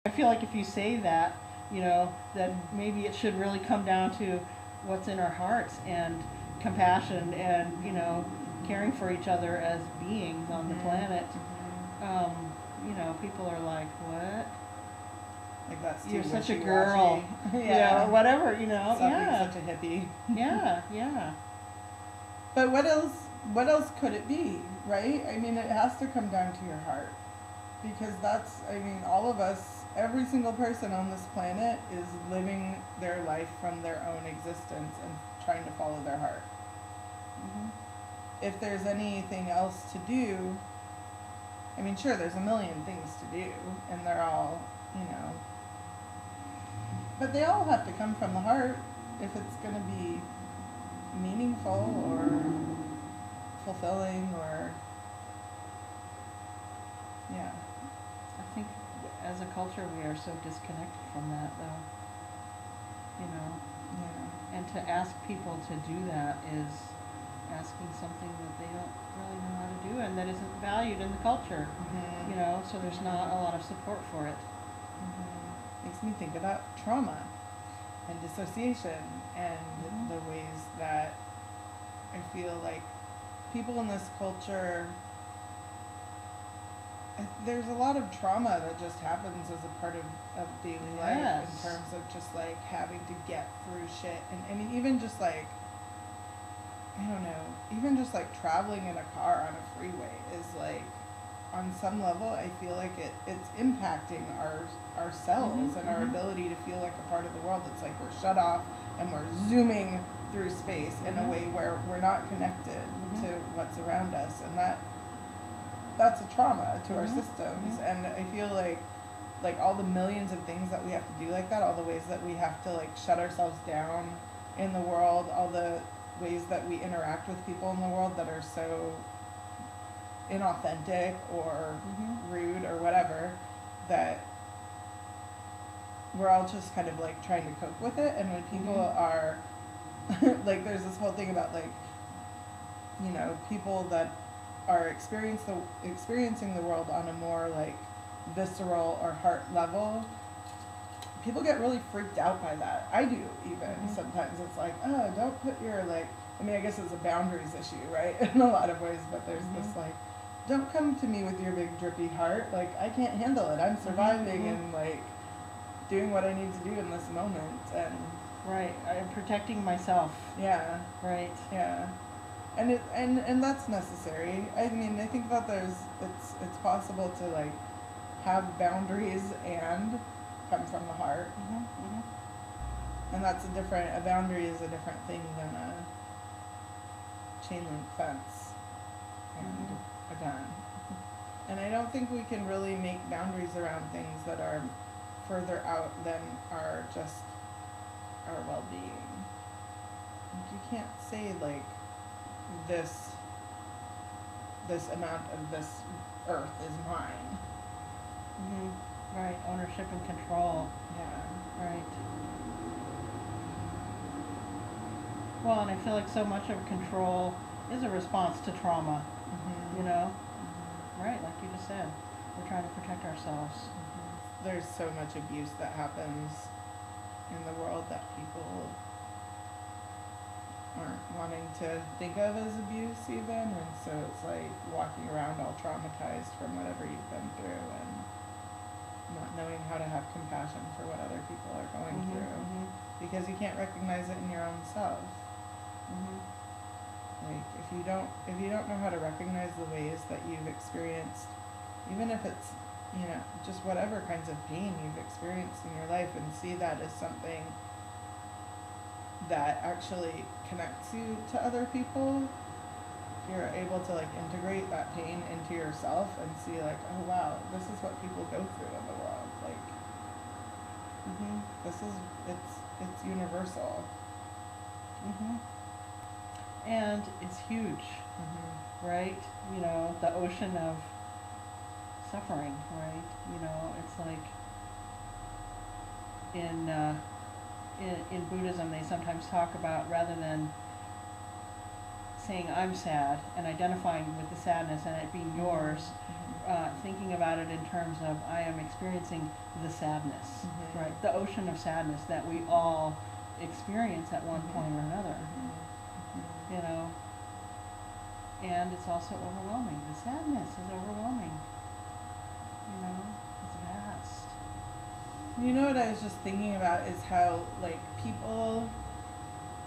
I feel like if you say that, that maybe it should really come down to what's in our hearts and compassion and, caring for each other as beings on the planet. People are like, what? Like that's too You're such a wishy-washy. girl. Yeah. Whatever, Stop yeah. being such a hippie. Yeah. But what else could it be, right? I mean, it has to come down to your heart. Because all of us, every single person on this planet is living their life from their own existence and trying to follow their heart. If there's anything else to do, I mean, sure, there's a million things to do, and they're all, but they all have to come from the heart if it's going to be meaningful or fulfilling or, yeah. I think as a culture we are so disconnected from that, though. Yeah. And to ask people to do that is asking something that they don't really know how to do and that isn't valued in the culture. So there's not a lot of support for it. Makes me think about trauma and dissociation and the ways that I feel like people in this culture, there's a lot of trauma that just happens as a part of daily life in terms of just like having to get through shit. And I mean, even just like, I don't know, even just like traveling in a car on a freeway is like, on some level, I feel like it's impacting our cells and our ability to feel like a part of the world. It's like we're shut off and we're zooming through space in a way where we're not connected to what's around us, and that's a trauma to our systems. And I feel like all the millions of things that we have to do like that, all the ways that we have to like shut ourselves down in the world, all the ways that we interact with people in the world that are so inauthentic or rude or whatever, that we're all just kind of like trying to cope with it. And when people are like, there's this whole thing about like, people that are experiencing the world on a more like visceral or heart level, people get really freaked out by that. I do even sometimes. It's like, oh, don't put your like, I mean, I guess it's a boundaries issue, right? In a lot of ways, but there's this like, don't come to me with your big drippy heart. Like, I can't handle it. I'm surviving and like doing what I need to do in this moment. And right, I'm protecting myself. Yeah. Right. Yeah. And that's necessary. I mean, I think that it's possible to like have boundaries and come from the heart. And that's a boundary is a different thing than a chain link fence and a gun. And I don't think we can really make boundaries around things that are further out than our well-being. Like, you can't say like this amount of this earth is mine. Right, ownership and control. Yeah. Right. Well, and I feel like so much of control is a response to trauma. Right, like you just said, we're trying to protect ourselves. There's so much abuse that happens in the world that people aren't wanting to think of as abuse even, and so it's like walking around all traumatized from whatever you've been through and not knowing how to have compassion for what other people are going through because you can't recognize it in your own self. Like, if you don't know how to recognize the ways that you've experienced, even if it's, just whatever kinds of pain you've experienced in your life, and see that as something that actually connects you to other people, if you're able to like integrate that pain into yourself and see like, oh wow, this is what people go through in the world. Like, it's universal. And it's huge, right? The ocean of suffering, right? It's like in Buddhism they sometimes talk about, rather than saying I'm sad and identifying with the sadness and it being yours, thinking about it in terms of I am experiencing the sadness, right? The ocean of sadness that we all experience at one point or another, you know. And it's also overwhelming. The sadness is overwhelming. You know, it's vast. You know what I was just thinking about is how, like,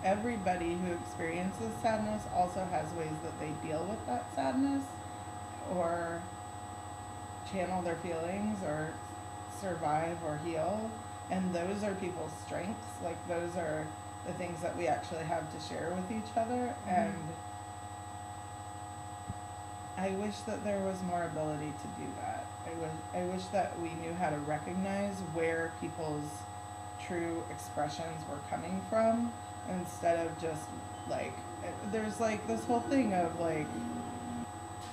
everybody who experiences sadness also has ways that they deal with that sadness or channel their feelings or survive or heal. And those are people's strengths. Like, those are the things that we actually have to share with each other. And I wish that there was more ability to do that. I wish that we knew how to recognize where people's true expressions were coming from, instead of just, like, there's, like, this whole thing of, like,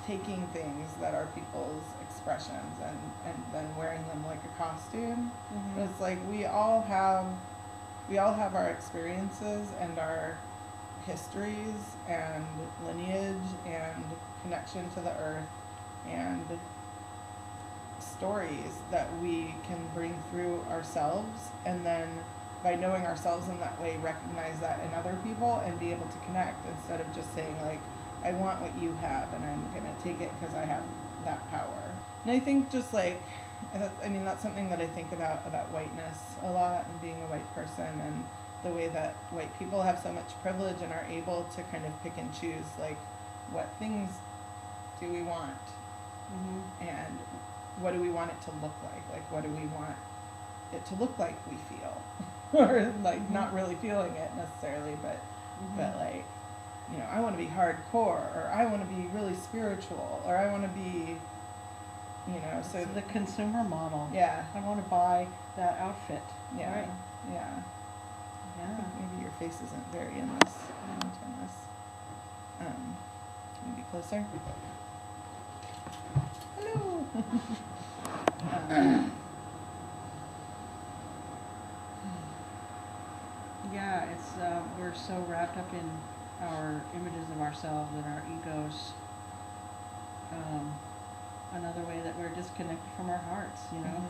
taking things that are people's expressions and then wearing them like a costume. But it's like we all have our experiences and our histories and lineage and connection to the earth and stories that we can bring through ourselves, and then by knowing ourselves in that way, recognize that in other people and be able to connect, instead of just saying, like, I want what you have and I'm gonna take it because I have that power. And I think just, like, that's something that I think about whiteness a lot, and being a white person, and the way that white people have so much privilege and are able to kind of pick and choose, like, what things do we want, and what do we want it to look like, what do we want it to look like we feel, or, like, not really feeling it necessarily, but like, you know, I want to be hardcore, or I want to be really spiritual, or I want to be, you know, so it's the consumer model. Yeah. I want to buy that outfit. Yeah. Right. Yeah. Yeah. Maybe your face isn't very in this. I'm gonna turn this. Can you be closer? Hello. Yeah, it's we're so wrapped up in our images of ourselves and our egos. Another way that we're disconnected from our hearts, you know.